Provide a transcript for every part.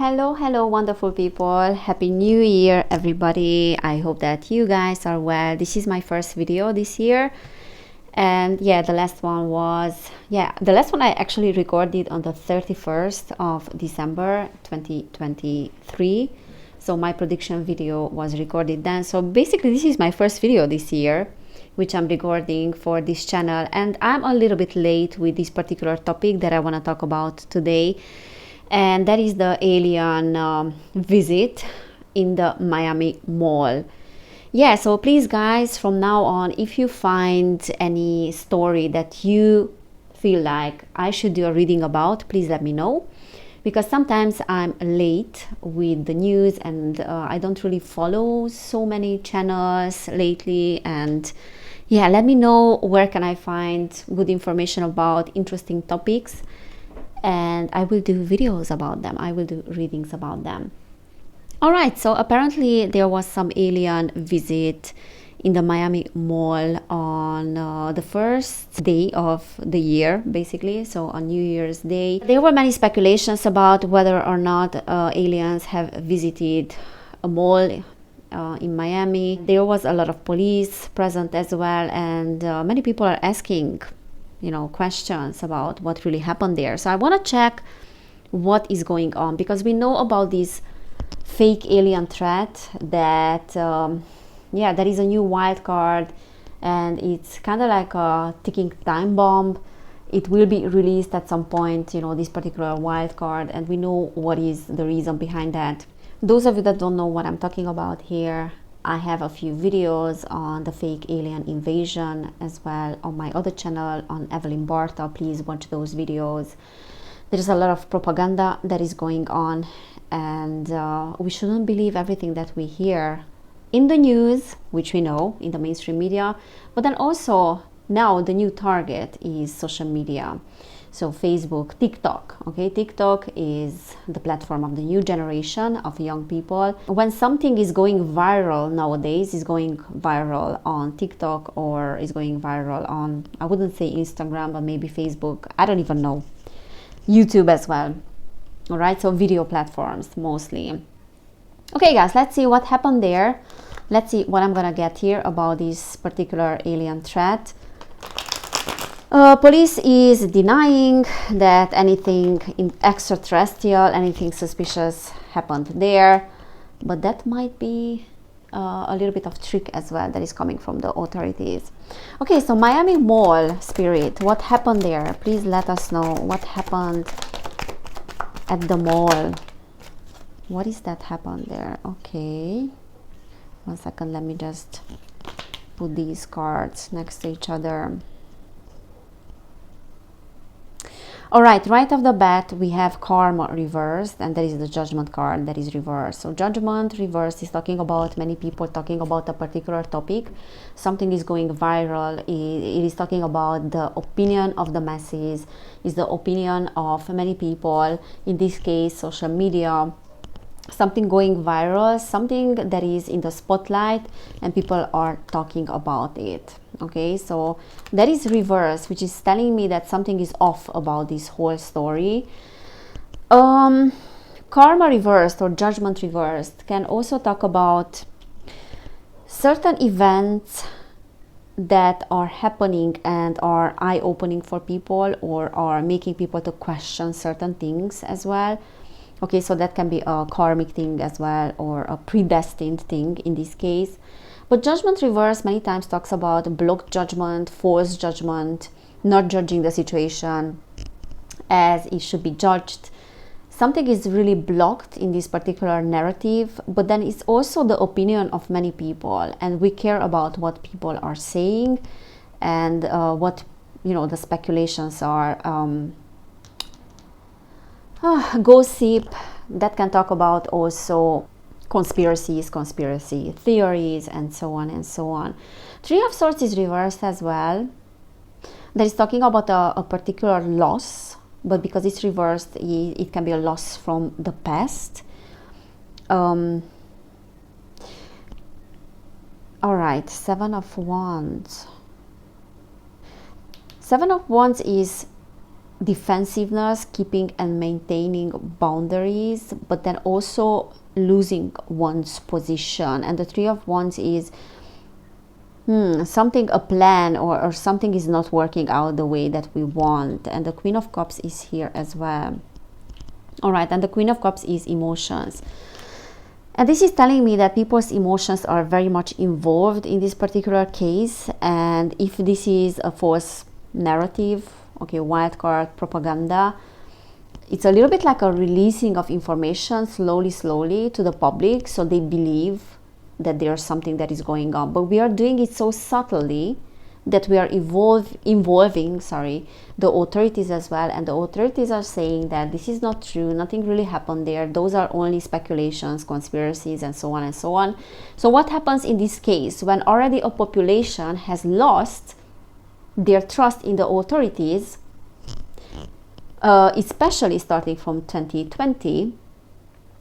Hello, wonderful people. Happy New Year, everybody. I hope that you guys are well. This is my first video this year. And the last one I actually recorded on the 31st of December 2023. So my prediction video was recorded then. So basically, this is my first video this year, which I'm recording for this channel. And I'm a little bit late with this particular topic that I want to talk about today. And that is the alien visit in the Miami Mall. So please guys, from now on, if you find any story that you feel like I should do a reading about, please let me know, because sometimes I'm late with the news and I don't really follow so many channels lately. And let me know where can I find good information about interesting topics, and I will do videos about them. I will do readings about them. All right, so apparently there was some alien visit in the Miami Mall on the first day of the year, basically, so on New Year's Day. There were many speculations about whether or not aliens have visited a mall in Miami. There was a lot of police present as well, and many people are asking questions about what really happened there. So I want to check what is going on, because we know about this fake alien threat that there is a new wild card, and it's kind of like a ticking time bomb. It will be released at some point, this particular wild card, and we know what is the reason behind that. Those of you that don't know what I'm talking about here, I have a few videos on the fake alien invasion as well on my other channel on Evelin. Please watch those videos. There's a lot of propaganda that is going on, and we shouldn't believe everything that we hear in the news, which we know in the mainstream media, but then also now the new target is social media. So Facebook, TikTok, TikTok is the platform of the new generation of young people. When something is going viral nowadays, is going viral on TikTok or is going viral on, I wouldn't say Instagram, but maybe Facebook, I don't even know, YouTube as well. All right, so video platforms mostly. Okay guys, let's see what happened there. Let's see what I'm gonna get here about this particular alien threat. Police is denying that anything extraterrestrial, anything suspicious happened there, but that might be a little bit of trick as well that is coming from the authorities. Okay, so Miami Mall, Spirit, what happened there? Please let us know what happened at the mall. What is that happened there? Okay, 1 second, let me just put these cards next to each other. All right, right off the bat, we have karma reversed, and there is the judgment card that is reversed. So judgment reversed is talking about many people talking about a particular topic. Something is going viral. It is talking about the opinion of the masses, is the opinion of many people, in this case, social media. Something going viral, something that is in the spotlight and people are talking about it. Okay, so that is reverse, which is telling me that something is off about this whole story. Karma reversed or judgment reversed can also talk about certain events that are happening and are eye-opening for people, or are making people to question certain things as well. Okay, so that can be a karmic thing as well, or a predestined thing in this case. But judgment reverse many times talks about blocked judgment, false judgment, not judging the situation as it should be judged. Something is really blocked in this particular narrative, but then it's also the opinion of many people, and we care about what people are saying and what the speculations are. Gossip, that can talk about also conspiracy theories, and so on and so on. Three of Swords is reversed as well. That is talking about a particular loss, but because it's reversed, it can be a loss from the past. All right, Seven of Wands. Seven of Wands is defensiveness, keeping and maintaining boundaries, but then also losing one's position. And the Three of Wands is something, a plan, or something is not working out the way that we want. And the Queen of Cups is here as well. All right, and the Queen of Cups is emotions. And this is telling me that people's emotions are very much involved in this particular case. And if this is a false narrative, okay, wild card propaganda, it's a little bit like a releasing of information slowly to the public, so they believe that there's something that is going on. But we are doing it so subtly that we are involving the authorities as well, and the authorities are saying that this is not true, nothing really happened there, those are only speculations, conspiracies, and so on and so on. So what happens in this case when already a population has lost their trust in the authorities, especially starting from 2020,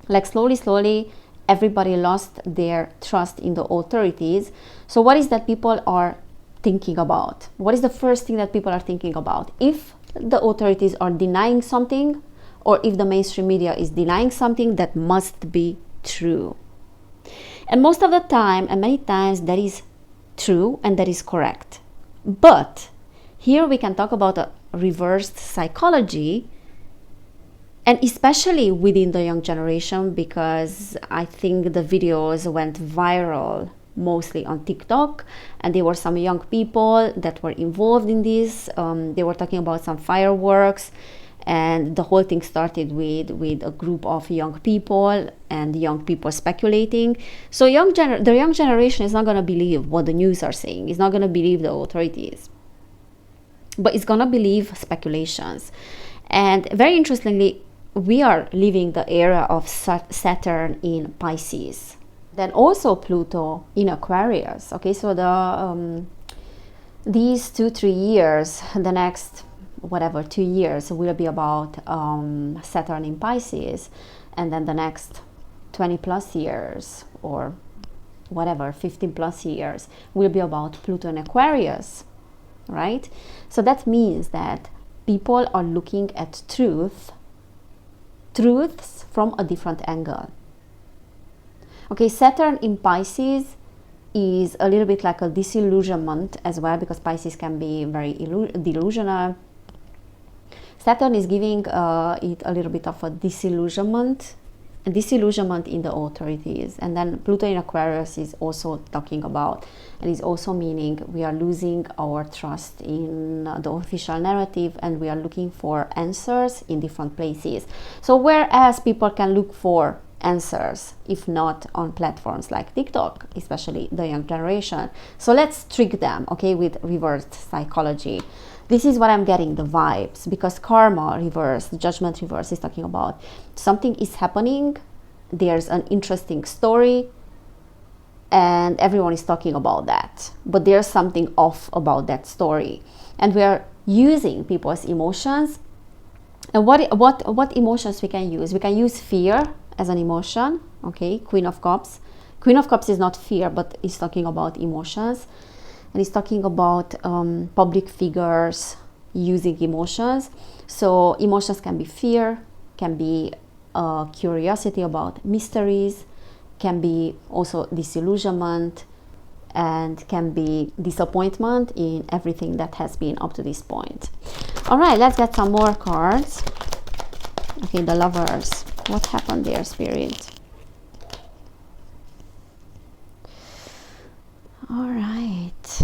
like slowly everybody lost their trust in the authorities. So what is that people are thinking about? What is the first thing that people are thinking about? If the authorities are denying something, or if the mainstream media is denying something, that must be true. And most of the time, and many times, that is true and that is correct. But here we can talk about a reversed psychology, and especially within the young generation, because I think the videos went viral mostly on TikTok, and there were some young people that were involved in this. They were talking about some fireworks, and the whole thing started with a group of young people, and young people speculating. So the young generation is not going to believe what the news are saying. It's not going to believe the authorities, but it's going to believe speculations. And very interestingly, we are living the era of Saturn in Pisces, then also Pluto in Aquarius. Okay, so these 2-3 years, the next 2 years will be about Saturn in Pisces, and then the next 20 plus years, or 15 plus years, will be about Pluto in Aquarius, right? So that means that people are looking at truths from a different angle. Okay, Saturn in Pisces is a little bit like a disillusionment as well, because Pisces can be very delusional. Saturn is giving it a little bit of a disillusionment in the authorities. And then Pluto in Aquarius is also talking about, and is also meaning we are losing our trust in the official narrative, and we are looking for answers in different places. So whereas people can look for answers, if not on platforms like TikTok, especially the young generation, so let's trick them, okay, with reversed psychology. This is what I'm getting, the vibes, because karma reverse, judgment reverse is talking about something is happening, there's an interesting story, and everyone is talking about that, but there's something off about that story, and we are using people's emotions. And what emotions we can use? We can use fear as an emotion, okay, Queen of Cups. Queen of Cups is not fear, but it's talking about emotions. And it's talking about public figures using emotions. So emotions can be fear, can be curiosity about mysteries, can be also disillusionment, and can be disappointment in everything that has been up to this point. All right, let's get some more cards. Okay, the Lovers. What happened there, Spirit? All right.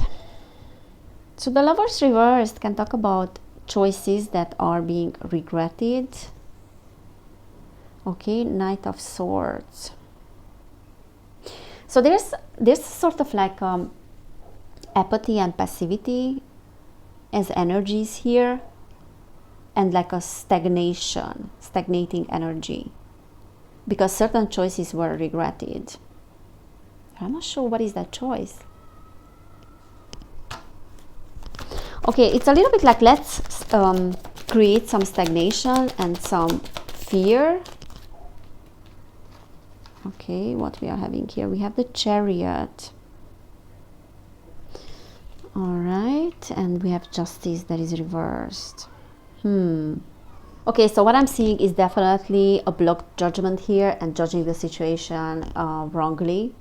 So the Lovers reversed can talk about choices that are being regretted. Okay, Knight of Swords. So there's sort of like apathy and passivity as energies here, and like a stagnating energy, because certain choices were regretted. I'm not sure what is that choice. Okay, it's a little bit like let's create some stagnation and some fear. Okay, what we are having here, we have the Chariot. All right, and we have Justice that is reversed. Okay, so what I'm seeing is definitely a blocked judgment here and judging the situation wrongly.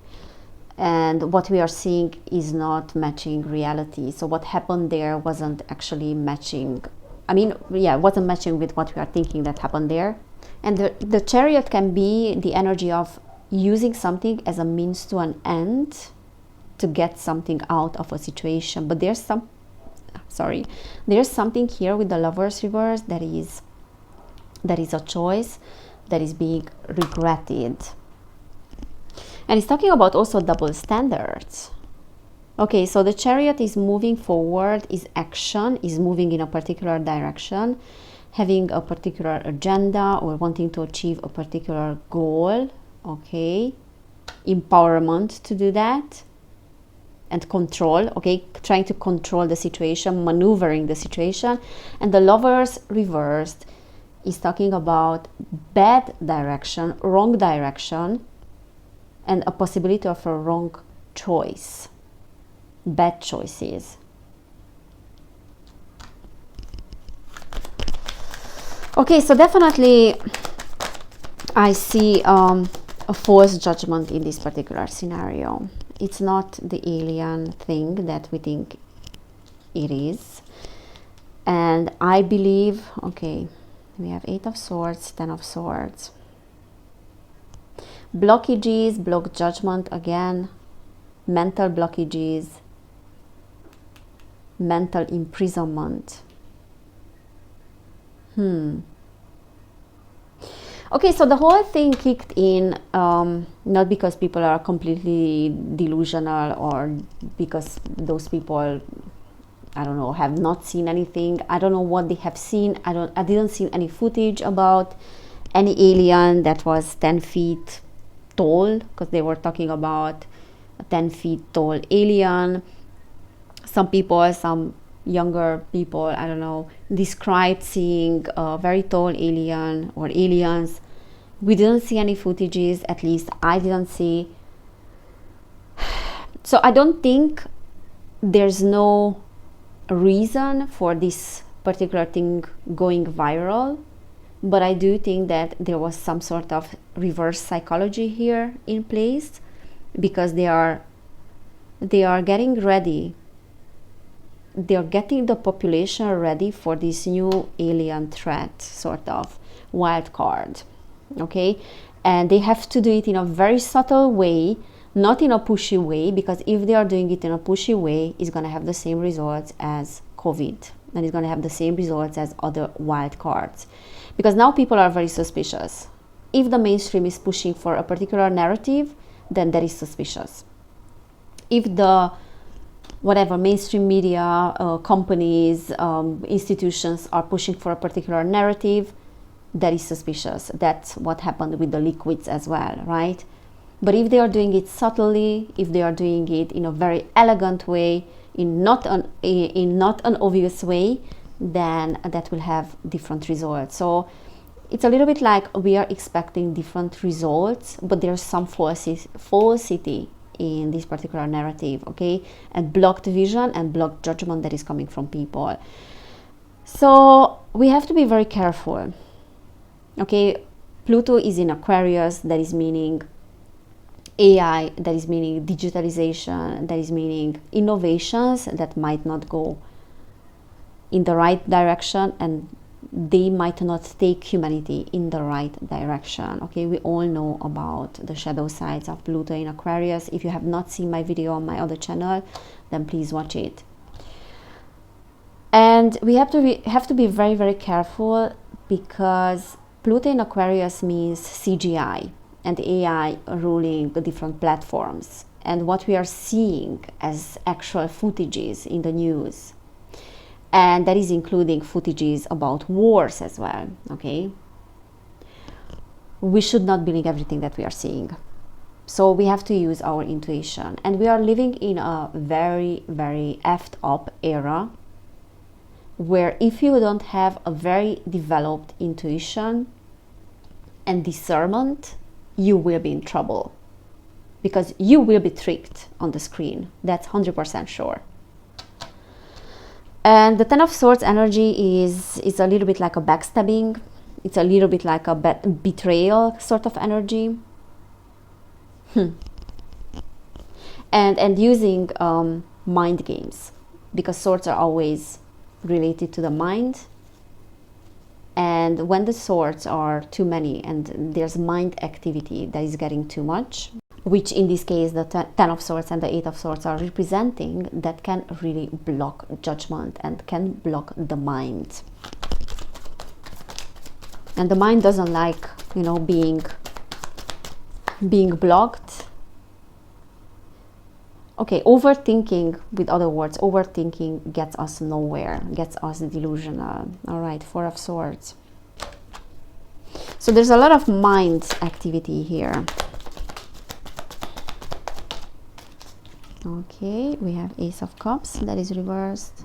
And what we are seeing is not matching reality. So what happened there wasn't actually matching. I mean, yeah, it wasn't matching with what we are thinking that happened there. And the Chariot can be the energy of using something as a means to an end to get something out of a situation. But there's something here with the Lovers reverse that is a choice that is being regretted. And it's talking about also double standards. Okay, so the Chariot is moving forward, is action, is moving in a particular direction, having a particular agenda or wanting to achieve a particular goal. Okay, empowerment to do that. And control, okay, trying to control the situation, maneuvering the situation. And the Lovers reversed is talking about bad direction, wrong direction, and a possibility of a wrong choice, bad choices. Okay, so definitely I see a false judgment in this particular scenario. It's not the alien thing that we think it is. And I believe, okay, we have 8 of Swords, 10 of Swords. Blockages, blocked judgment again, mental blockages, mental imprisonment. Okay, so the whole thing kicked in not because people are completely delusional or because those people, I don't know, have not seen anything. I don't know what they have seen. I didn't see any footage about any alien that was 10 feet tall, because they were talking about a 10 feet tall alien. Some people, some younger people, I don't know, described seeing a very tall alien or aliens. We didn't see any footages, at least I didn't see. So I don't think there's no reason for this particular thing going viral, but I do think that there was some sort of reverse psychology here in place, because they are getting ready. They are getting the population ready for this new alien threat, sort of wild card. Okay, and they have to do it in a very subtle way, not in a pushy way, because if they are doing it in a pushy way, it's going to have the same results as COVID, and it's going to have the same results as other wild cards, because now people are very suspicious. If the mainstream is pushing for a particular narrative, then that is suspicious. If the whatever mainstream media, companies, institutions are pushing for a particular narrative, that is suspicious. That's what happened with the liquids as well, right? But if they are doing it subtly, if they are doing it in a very elegant way, in not an obvious way, then that will have different results. So it's a little bit like we are expecting different results, but there's some falsity in this particular narrative, okay? And blocked vision and blocked judgment that is coming from people. So we have to be very careful. Okay, Pluto is in Aquarius, that is meaning AI, that is meaning digitalization, that is meaning innovations that might not go in the right direction, and they might not take humanity in the right direction. Okay, we all know about the shadow sides of Pluto in Aquarius. If you have not seen my video on my other channel, then please watch it. And we have to be very, very careful, because Pluto in Aquarius means CGI and AI ruling the different platforms, and what we are seeing as actual footages in the news. And that is including footages about wars as well, okay? We should not believe everything that we are seeing. So we have to use our intuition. And we are living in a very, very effed up era, where if you don't have a very developed intuition and discernment, you will be in trouble, because you will be tricked on the screen. That's 100% sure. And the Ten of Swords energy is a little bit like a backstabbing. It's a little bit like a betrayal sort of energy. And using mind games, because swords are always related to the mind. And when the swords are too many and there's mind activity that is getting too much, which in this case the Ten of Swords and the Eight of Swords are representing, that can really block judgment and can block the mind. And the mind doesn't like, you know, being blocked. Okay, overthinking, with other words, overthinking gets us nowhere, gets us delusional. All right, Four of Swords. So there's a lot of mind activity here. Okay, we have Ace of Cups, that is reversed.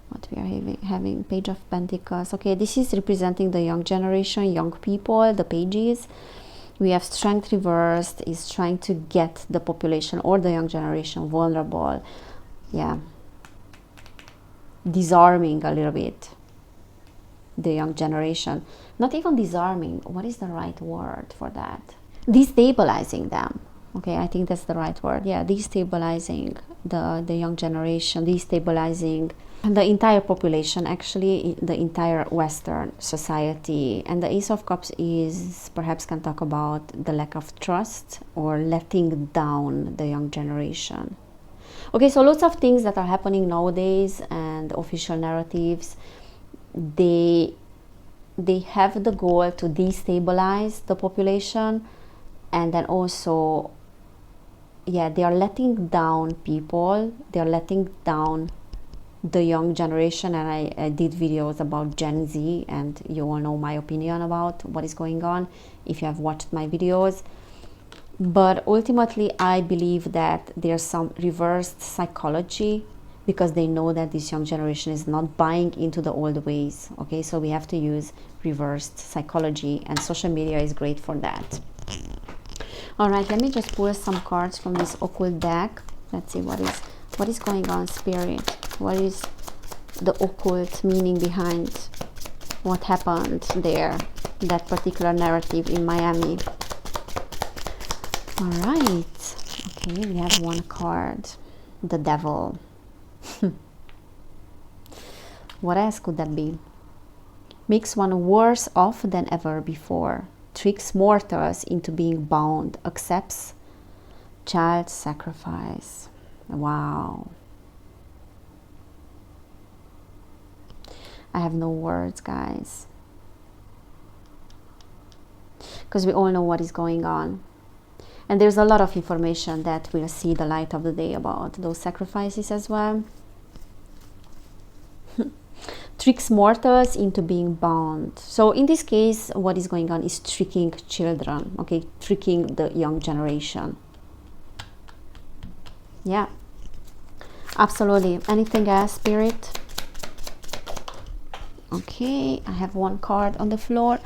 What we are having Page of Pentacles. Okay, this is representing the young generation, young people, the pages. We have Strength reversed, is trying to get the population or the young generation vulnerable. Yeah. Disarming a little bit the young generation. Not even disarming. What is the right word for that? Destabilizing them. Okay, I think that's the right word. Yeah, destabilizing the young generation, destabilizing the entire population, actually, the entire Western society. And the Ace of Cups is, perhaps can talk about the lack of trust or letting down the young generation. Okay, so lots of things that are happening nowadays, and official narratives, they have the goal to destabilize the population, and then also, yeah, they are letting down people, they are letting down the young generation. And I did videos about Gen Z, and you all know my opinion about what is going on if you have watched my videos. But ultimately, I believe that there's some reversed psychology, because they know that this young generation is not buying into the old ways. Okay, so we have to use reversed psychology, and social media is great for that. All right, let me just pull some cards from this occult deck. Let's see what is going on, Spirit. What is the occult meaning behind what happened there, that particular narrative in Miami? All right. Okay, we have one card, the Devil. What else could that be? Makes one worse off than ever before. Tricks mortals into being bound. Accepts child sacrifice. Wow. I have no words, guys, because we all know what is going on. And there's a lot of information that will see the light of the day about those sacrifices as well. Tricks mortals into being bound. So in this case, what is going on is tricking children, okay, tricking the young generation. Yeah, absolutely. Anything else, Spirit? Okay, I have one card on the floor.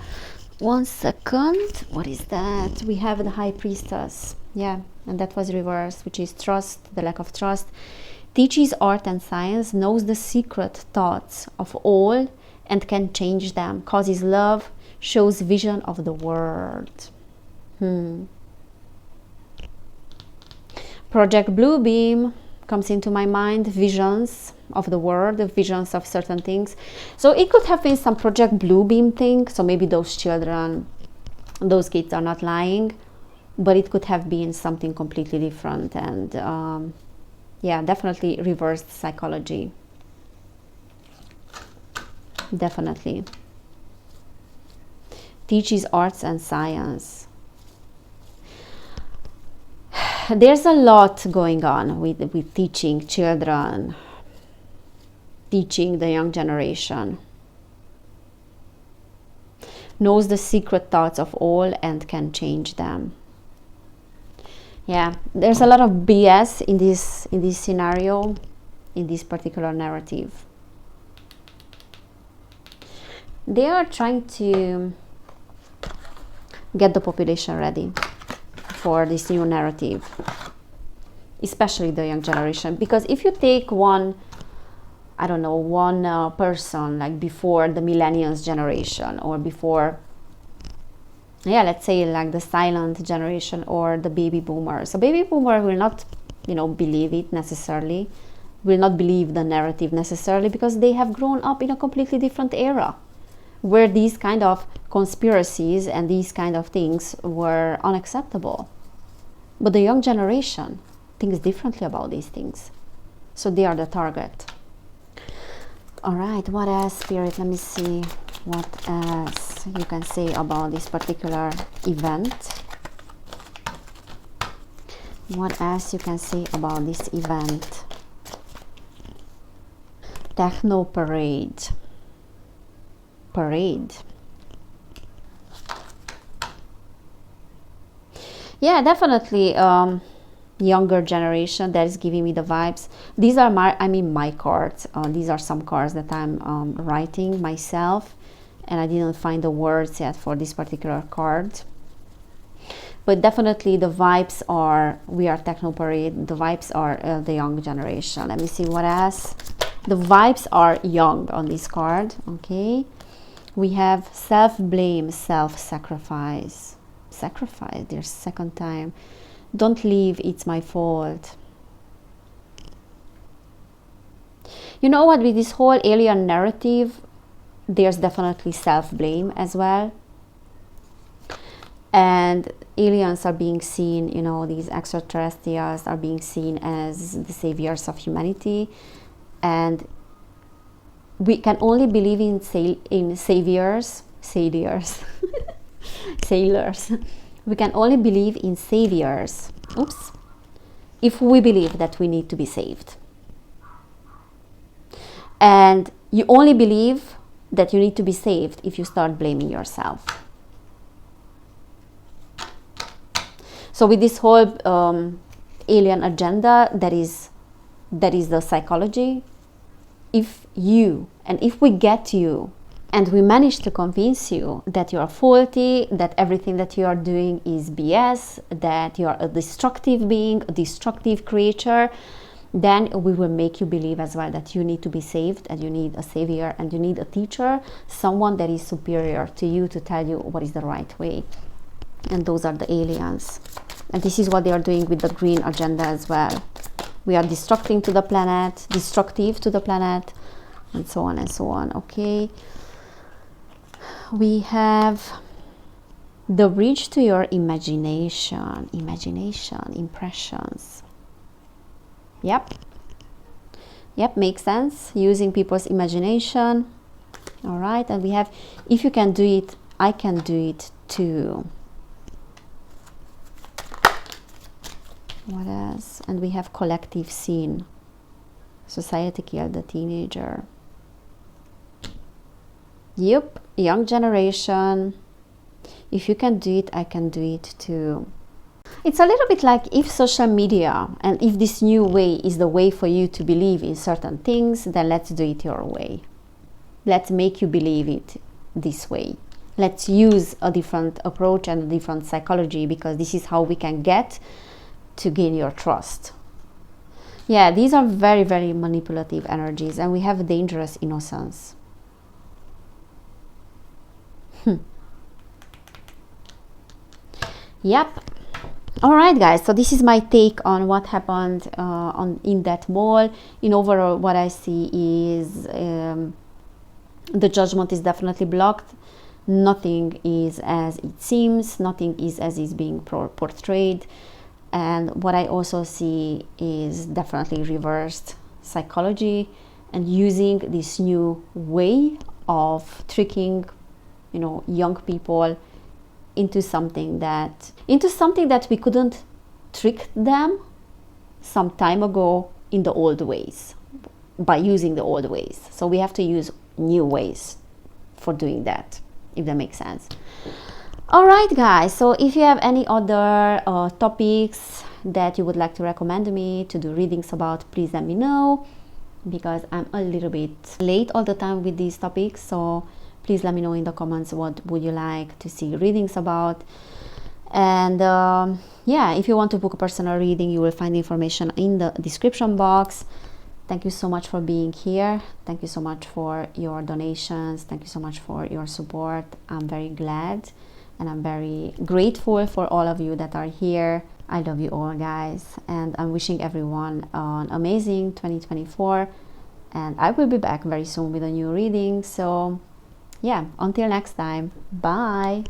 1 second. What is that? We have the High Priestess. Yeah, and that was reversed, which is trust, the lack of trust. Teaches art and science, knows the secret thoughts of all and can change them. Causes love, shows vision of the world. Project Bluebeam comes into my mind. Visions of the world, visions of certain things. So it could have been some Project Bluebeam thing. So maybe those children, those kids are not lying, but it could have been something completely different. And yeah, definitely reversed psychology. Definitely. Teaches arts and science. There's a lot going on with teaching children, teaching the young generation. Knows the secret thoughts of all and can change them. Yeah, there's a lot of BS in this scenario, in this particular narrative. They are trying to get the population ready for this new narrative, especially the young generation. Because if you take one, I don't know, one person, like before the millennials generation, or before, yeah, let's say like the silent generation or the baby boomer. So baby boomer will not, you know, believe it necessarily, will not believe the narrative necessarily, because they have grown up in a completely different era where these kind of conspiracies and these kind of things were unacceptable. But the young generation thinks differently about these things. So they are the target. All right, what else, Spirit? Let me see what else you can say about this particular event. What else you can say about this event? Techno parade. Parade. Yeah, definitely younger generation that is giving me the vibes. These are my cards. These are some cards that I'm writing myself, and I didn't find the words yet for this particular card. But definitely the vibes are, we are techno parade. The vibes are the young generation. Let me see what else. The vibes are young on this card. Okay, we have self-blame, self-sacrifice. Sacrifice, there's second time. Don't leave, it's my fault. You know what, with this whole alien narrative, there's definitely self-blame as well. And aliens are being seen, you know, these extraterrestrials are being seen as the saviors of humanity. And we can only believe in saviors. Sailors. We can only believe in saviors, oops, if we believe that we need to be saved. And you only believe that you need to be saved if you start blaming yourself. So with this whole alien agenda, that is the psychology. If we get you, and we manage to convince you that you are faulty, that everything that you are doing is BS, that you are a destructive being, a destructive creature, then we will make you believe as well that you need to be saved, and you need a savior, and you need a teacher, someone that is superior to you to tell you what is the right way. And those are the aliens. And this is what they are doing with the green agenda as well. We are destructive to the planet, and so on and so on. Okay. We have the bridge to your imagination, impressions. Yep, makes sense. Using people's imagination. All right, and we have, if you can do it, I can do it too. What else? And we have collective scene. Society killed the teenager. Yep, young generation. If you can do it, I can do it too. It's a little bit like, if social media and if this new way is the way for you to believe in certain things, then let's do it your way. Let's make you believe it this way. Let's use a different approach and a different psychology, because this is how we can get to gain your trust. Yeah, these are very, very manipulative energies, and we have dangerous innocence. Yep. All right, guys, so this is my take on what happened in that mall. In overall, what I see is the judgment is definitely blocked. Nothing is as it seems, nothing is as is being portrayed. And what I also see is definitely reversed psychology, and using this new way of tricking, you know, young people into something that we couldn't trick them some time ago in the old ways, by using the old ways. So we have to use new ways for doing that, if that makes sense. All right, guys, so if you have any other topics that you would like to recommend me to do readings about, please let me know, because I'm a little bit late all the time with these topics. So please let me know in the comments what would you like to see readings about. And yeah, if you want to book a personal reading, you will find information in the description box. Thank you so much for being here. Thank you so much for your donations. Thank you so much for your support. I'm very glad and I'm very grateful for all of you that are here. I love you all, guys, and I'm wishing everyone an amazing 2024, and I will be back very soon with a new reading. So yeah, until next time, bye.